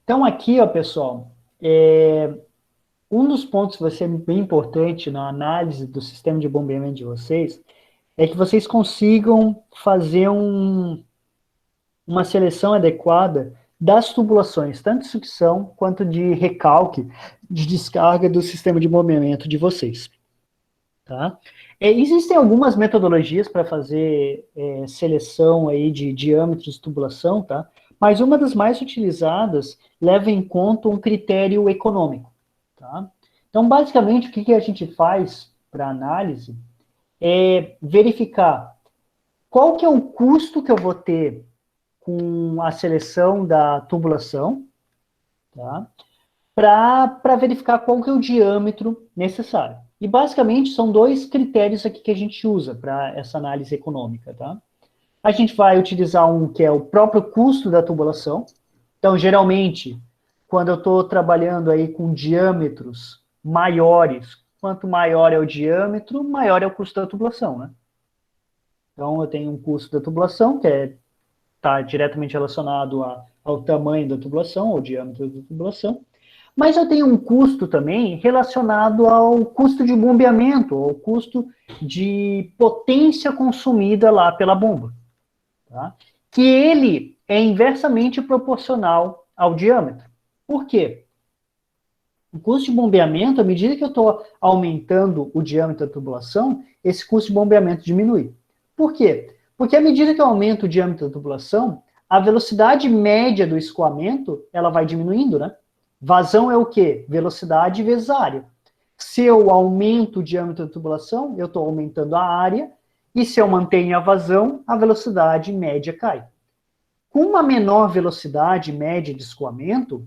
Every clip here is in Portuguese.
Então, aqui, ó, pessoal, um dos pontos que vai ser bem importante na análise do sistema de bombeamento de vocês é que vocês consigam fazer uma seleção adequada das tubulações, tanto de sucção quanto de recalque, de descarga do sistema de bombeamento de vocês. Tá? Existem algumas metodologias para fazer seleção aí de diâmetros de tubulação, tá? Mas uma das mais utilizadas leva em conta um critério econômico. Tá? Então, basicamente, o que a gente faz para análise é verificar qual que é o custo que eu vou ter com a seleção da tubulação, tá? Para verificar qual que é o diâmetro necessário. E basicamente são dois critérios aqui que a gente usa para essa análise econômica, tá? A gente vai utilizar um que é o próprio custo da tubulação. Então, geralmente, quando eu estou trabalhando aí com diâmetros maiores, quanto maior é o diâmetro, maior é o custo da tubulação, né? Então, eu tenho um custo da tubulação, que está diretamente relacionado ao tamanho da tubulação, ao diâmetro da tubulação. Mas eu tenho um custo também relacionado ao custo de bombeamento, ao custo de potência consumida lá pela bomba. Tá? Que ele é inversamente proporcional ao diâmetro. Por quê? O custo de bombeamento, à medida que eu estou aumentando o diâmetro da tubulação, esse custo de bombeamento diminui. Por quê? Porque à medida que eu aumento o diâmetro da tubulação, a velocidade média do escoamento ela vai diminuindo, né? Vazão é o quê? Velocidade vezes área. Se eu aumento o diâmetro da tubulação, eu estou aumentando a área, e se eu mantenho a vazão, a velocidade média cai. Com uma menor velocidade média de escoamento,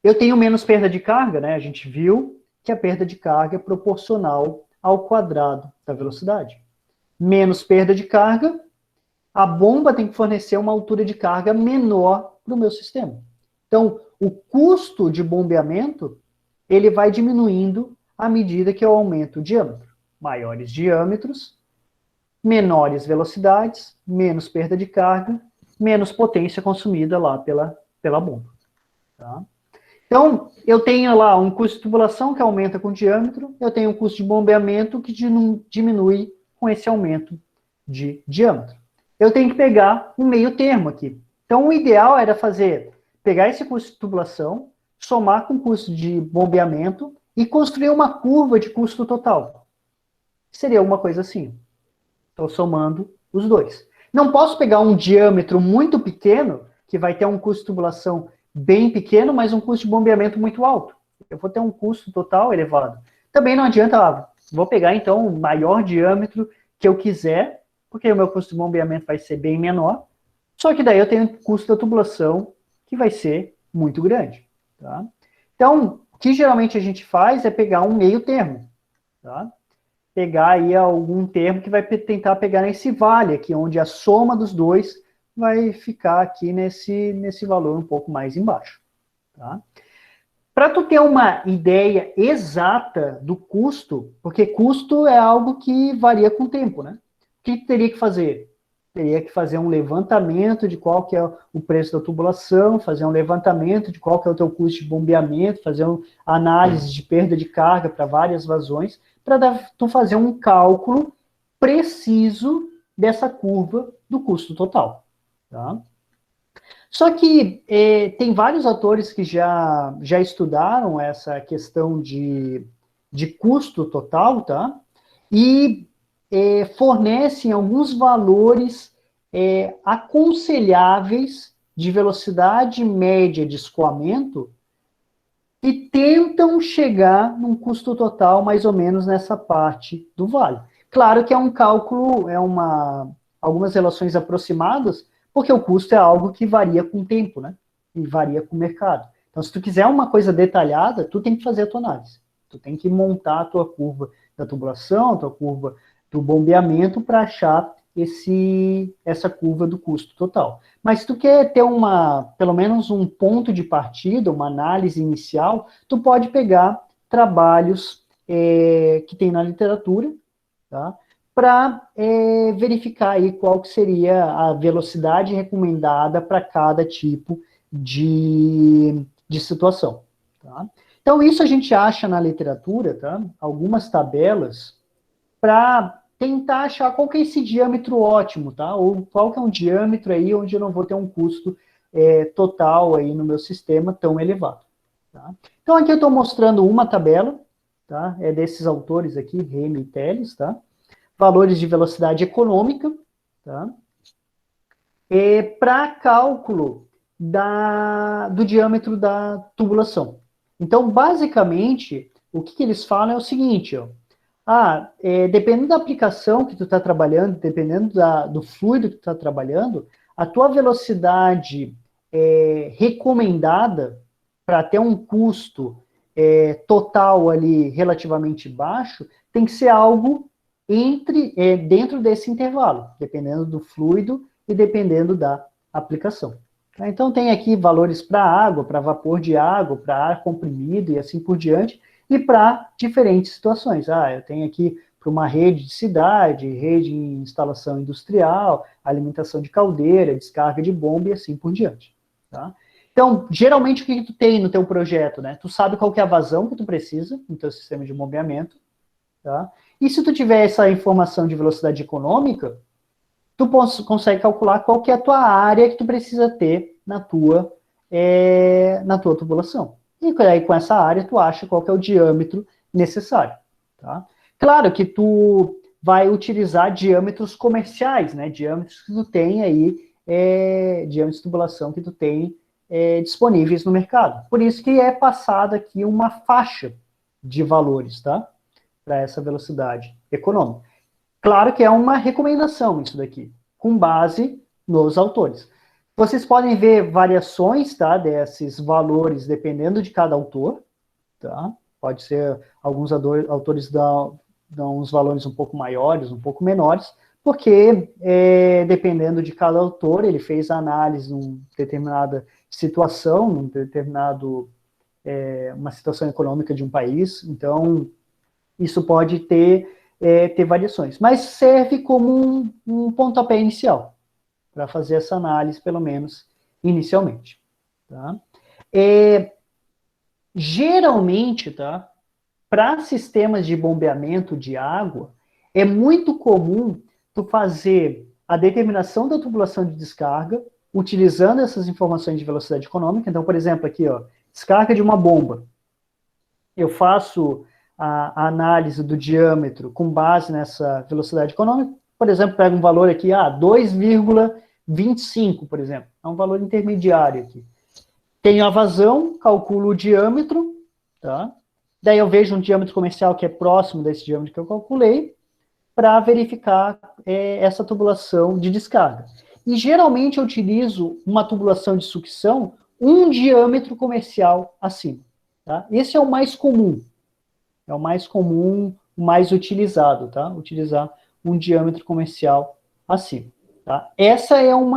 eu tenho menos perda de carga, né? A gente viu que a perda de carga é proporcional ao quadrado da velocidade. Menos perda de carga, a bomba tem que fornecer uma altura de carga menor para o meu sistema. Então, o custo de bombeamento, ele vai diminuindo à medida que eu aumento o diâmetro. Maiores diâmetros, menores velocidades, menos perda de carga, menos potência consumida lá pela bomba. Tá? Então, eu tenho lá um custo de tubulação que aumenta com o diâmetro, eu tenho um custo de bombeamento que diminui com esse aumento de diâmetro. Eu tenho que pegar um meio termo aqui. Então, o ideal era pegar esse custo de tubulação, somar com o custo de bombeamento e construir uma curva de custo total. Seria uma coisa assim. Estou somando os dois. Não posso pegar um diâmetro muito pequeno, que vai ter um custo de tubulação bem pequeno, mas um custo de bombeamento muito alto. Eu vou ter um custo total elevado. Também não adianta, vou pegar então o maior diâmetro que eu quiser, porque o meu custo de bombeamento vai ser bem menor, só que daí eu tenho o custo da tubulação que vai ser muito grande. Tá? Então, o que geralmente a gente faz é pegar um meio termo. Tá? Pegar aí algum termo que vai tentar pegar nesse vale aqui, onde a soma dos dois vai ficar aqui nesse valor um pouco mais embaixo. Tá? Para tu ter uma ideia exata do custo, porque custo é algo que varia com o tempo, né? O que tu teria que fazer? Teria que fazer um levantamento de qual que é o preço da tubulação, fazer um levantamento de qual que é o teu custo de bombeamento, fazer uma análise de perda de carga para várias vazões, para tu fazer um cálculo preciso dessa curva do custo total. Tá? Só que tem vários autores que já estudaram essa questão de custo total, tá? E fornecem alguns valores aconselháveis de velocidade média de escoamento e tentam chegar num custo total mais ou menos nessa parte do vale. Claro que é um cálculo, algumas relações aproximadas, porque o custo é algo que varia com o tempo, né? E varia com o mercado. Então, se tu quiser uma coisa detalhada, tu tem que fazer a tua análise. Tu tem que montar a tua curva da tubulação, a tua curva do bombeamento para achar essa curva do custo total. Mas se tu quer ter pelo menos um ponto de partida, uma análise inicial, tu pode pegar trabalhos que tem na literatura, tá? Para verificar aí qual que seria a velocidade recomendada para cada tipo de situação. Tá? Então, isso a gente acha na literatura, tá? Algumas tabelas, para tentar achar qual que é esse diâmetro ótimo, tá? Ou qual que é um diâmetro aí onde eu não vou ter um custo total aí no meu sistema tão elevado. Tá? Então, aqui eu estou mostrando uma tabela, tá? É desses autores aqui, Remy e Telles, tá? Valores de velocidade econômica, tá? Para cálculo do diâmetro da tubulação. Então, basicamente, o que eles falam é o seguinte, ó, dependendo da aplicação que tu está trabalhando, dependendo do fluido que tu está trabalhando, a tua velocidade recomendada para ter um custo total ali relativamente baixo, tem que ser algo dentro desse intervalo, dependendo do fluido e dependendo da aplicação. Então, tem aqui valores para água, para vapor de água, para ar comprimido e assim por diante, e para diferentes situações. Eu tenho aqui para uma rede de cidade, rede em instalação industrial, alimentação de caldeira, descarga de bomba e assim por diante. Tá? Então, geralmente, o que tu tem no teu projeto? Né? Tu sabe qual que é a vazão que tu precisa no teu sistema de bombeamento. Tá? E se tu tiver essa informação de velocidade econômica, tu consegue calcular qual que é a tua área que tu precisa ter na tua tubulação. E aí, com essa área, tu acha qual que é o diâmetro necessário. Tá? Claro que tu vai utilizar diâmetros comerciais, né? Diâmetros que tu tem aí, diâmetros de tubulação que tu tem disponíveis no mercado. Por isso que é passada aqui uma faixa de valores, tá? Para essa velocidade econômica. Claro que é uma recomendação isso daqui, com base nos autores. Vocês podem ver variações, tá, desses valores dependendo de cada autor, tá? Pode ser alguns autores dão uns valores um pouco maiores, um pouco menores, porque dependendo de cada autor, ele fez a análise em uma determinada situação, uma situação econômica de um país, então isso pode ter variações, mas serve como um pontapé inicial para fazer essa análise, pelo menos inicialmente. Tá? Geralmente, tá, para sistemas de bombeamento de água, é muito comum tu fazer a determinação da tubulação de descarga, utilizando essas informações de velocidade econômica. Então, por exemplo, aqui, ó, descarga de uma bomba. Eu faço a análise do diâmetro com base nessa velocidade econômica. Por exemplo, pego um valor aqui, 2,25, por exemplo. É um valor intermediário aqui. Tenho a vazão, calculo o diâmetro, tá? Daí eu vejo um diâmetro comercial que é próximo desse diâmetro que eu calculei, para verificar essa tubulação de descarga. E geralmente eu utilizo uma tubulação de sucção um diâmetro comercial acima. Tá? Esse é o mais comum. É o mais comum, o mais utilizado, tá? Utilizar um diâmetro comercial acima. Tá? Essa é um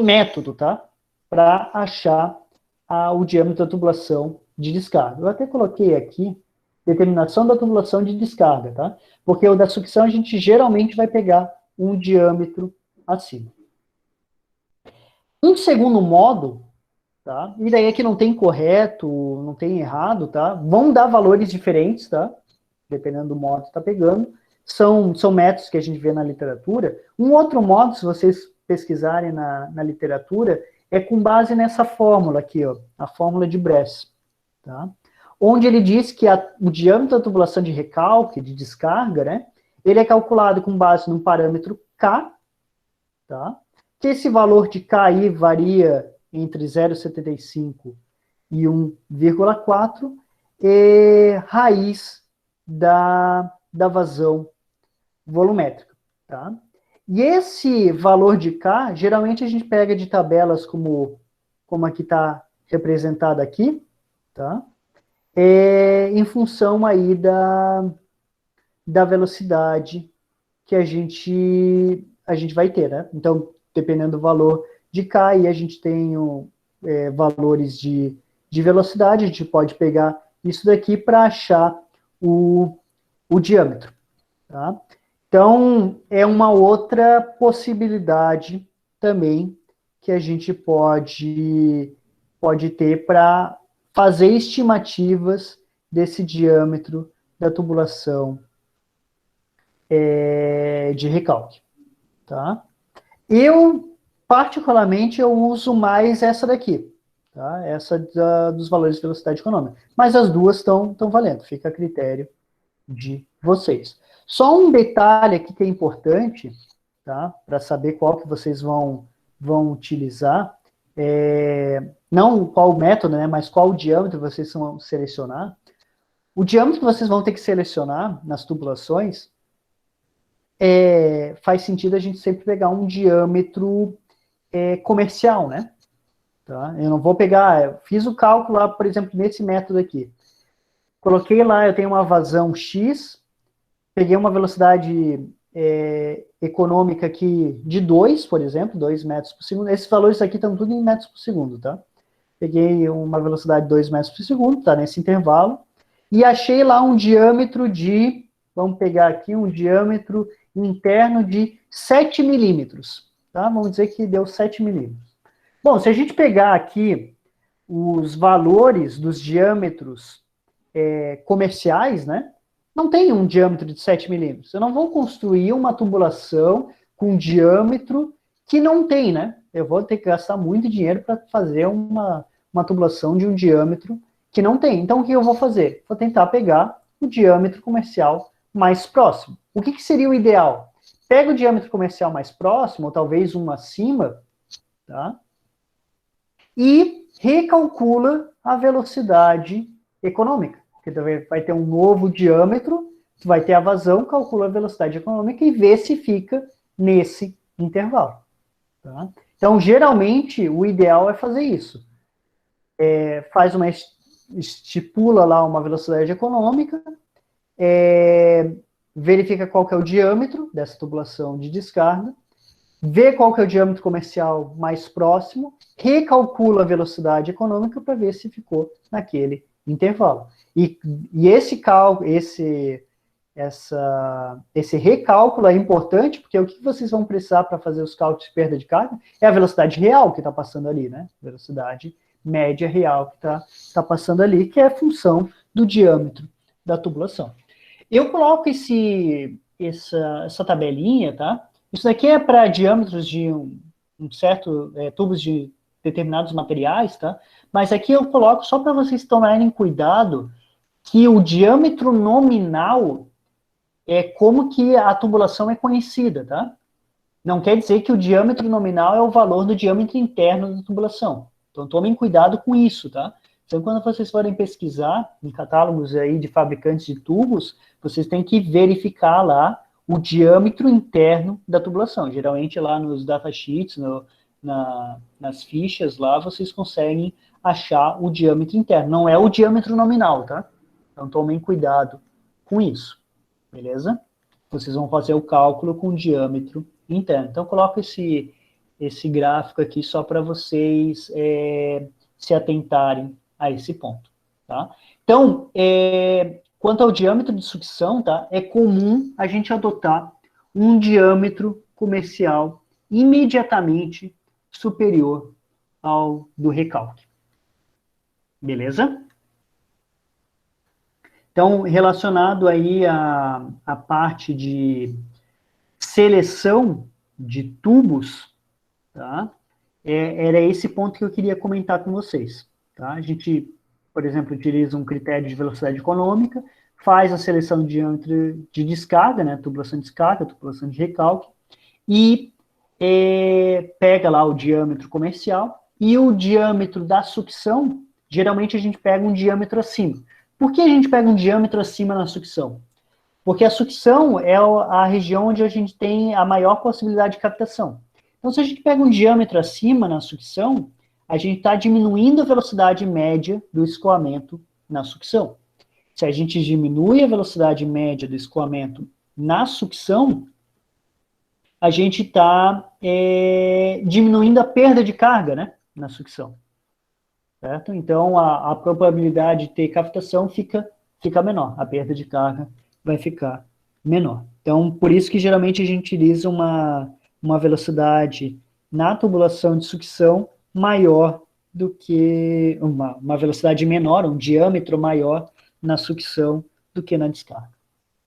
método, tá? Para achar o diâmetro da tubulação de descarga. Eu até coloquei aqui determinação da tubulação de descarga, tá? Porque o da sucção a gente geralmente vai pegar um diâmetro acima. Um segundo modo, tá? E daí aqui não tem correto, não tem errado, tá? Vão dar valores diferentes, tá? Dependendo do modo que está pegando. São métodos que a gente vê na literatura. Um outro modo, se vocês pesquisarem na literatura, é com base nessa fórmula aqui, ó, a fórmula de Bress, tá? Onde ele diz que o diâmetro da tubulação de recalque, de descarga, né? Ele é calculado com base num parâmetro K, tá? Que esse valor de K aí varia entre 0,75 e 1,4, raiz da vazão volumétrica. Tá? E esse valor de K, geralmente a gente pega de tabelas como aqui está representada aqui, tá? Em função aí da velocidade que a gente vai ter, né? Então, dependendo do valor de K, aí a gente tem valores de velocidade, a gente pode pegar isso daqui para achar o diâmetro. Tá? Então, é uma outra possibilidade também que a gente pode ter para fazer estimativas desse diâmetro da tubulação de recalque, tá? Particularmente, eu uso mais essa daqui, tá? Essa dos valores de velocidade econômica. Mas as duas estão valendo, fica a critério de vocês. Só um detalhe aqui que é importante, tá? Para saber qual que vocês vão utilizar, não qual método, né? Mas qual diâmetro vocês vão selecionar. O diâmetro que vocês vão ter que selecionar nas tubulações faz sentido a gente sempre pegar um diâmetro comercial, né? Tá? Eu não vou pegar, fiz o cálculo lá, por exemplo, nesse método aqui. Coloquei lá, eu tenho uma vazão X, peguei uma velocidade econômica aqui de 2, por exemplo, 2 metros por segundo. Esses valores aqui estão tudo em metros por segundo, tá? Peguei uma velocidade de 2 metros por segundo, tá nesse intervalo, e achei lá um diâmetro de, vamos pegar aqui um diâmetro interno de 7 milímetros, tá? Vamos dizer que deu 7 milímetros. Bom, se a gente pegar aqui os valores dos diâmetros comerciais, né? Não tem um diâmetro de 7 milímetros. Eu não vou construir uma tubulação com diâmetro que não tem, né? Eu vou ter que gastar muito dinheiro para fazer uma tubulação de um diâmetro que não tem. Então, o que eu vou fazer? Vou tentar pegar o diâmetro comercial mais próximo. O que seria o ideal? Pega o diâmetro comercial mais próximo, ou talvez um acima, tá? E recalcula a velocidade econômica. Porque vai ter um novo diâmetro, vai ter a vazão, calcula a velocidade econômica e vê se fica nesse intervalo. Tá? Então, geralmente, o ideal é fazer isso. Estipula lá uma velocidade econômica, verifica qual que é o diâmetro dessa tubulação de descarga, vê qual que é o diâmetro comercial mais próximo, recalcula a velocidade econômica para ver se ficou naquele intervalo. E esse recálculo é importante, porque o que vocês vão precisar para fazer os cálculos de perda de carga é a velocidade real que está passando ali, né? Velocidade média real que está passando ali, que é a função do diâmetro da tubulação. Eu coloco essa tabelinha, tá? Isso daqui é para diâmetros de um certo tubos de determinados materiais, tá? Mas aqui eu coloco só para vocês tomarem cuidado que o diâmetro nominal é como que a tubulação é conhecida, tá? Não quer dizer que o diâmetro nominal é o valor do diâmetro interno da tubulação. Então, tomem cuidado com isso, tá? Então, quando vocês forem pesquisar em catálogos aí de fabricantes de tubos, vocês têm que verificar lá o diâmetro interno da tubulação. Geralmente, lá nos datasheets, nas fichas lá, vocês conseguem achar o diâmetro interno. Não é o diâmetro nominal, tá? Então, tomem cuidado com isso, beleza? Vocês vão fazer o cálculo com o diâmetro interno. Então, eu coloco esse gráfico aqui só para vocês se atentarem a esse ponto, tá? Então, quanto ao diâmetro de sucção, tá? É comum a gente adotar um diâmetro comercial imediatamente superior ao do recalque. Beleza? Então, relacionado aí à parte de seleção de tubos, tá? Era esse ponto que eu queria comentar com vocês. Tá? A gente, por exemplo, utiliza um critério de velocidade econômica, faz a seleção de diâmetro de descarga, né? Tubulação de descarga, tubulação de recalque, e pega lá o diâmetro comercial, e o diâmetro da sucção, geralmente a gente pega um diâmetro acima. Por que a gente pega um diâmetro acima na sucção? Porque a sucção é a região onde a gente tem a maior possibilidade de captação. Então, se a gente pega um diâmetro acima na sucção, a gente está diminuindo a velocidade média do escoamento na sucção. Se a gente diminui a velocidade média do escoamento na sucção, a gente está diminuindo a perda de carga, né, na sucção. Certo? Então, a probabilidade de ter captação fica menor, a perda de carga vai ficar menor. Então, por isso que geralmente a gente utiliza uma velocidade na tubulação de sucção maior do que uma velocidade menor, um diâmetro maior na sucção do que na descarga.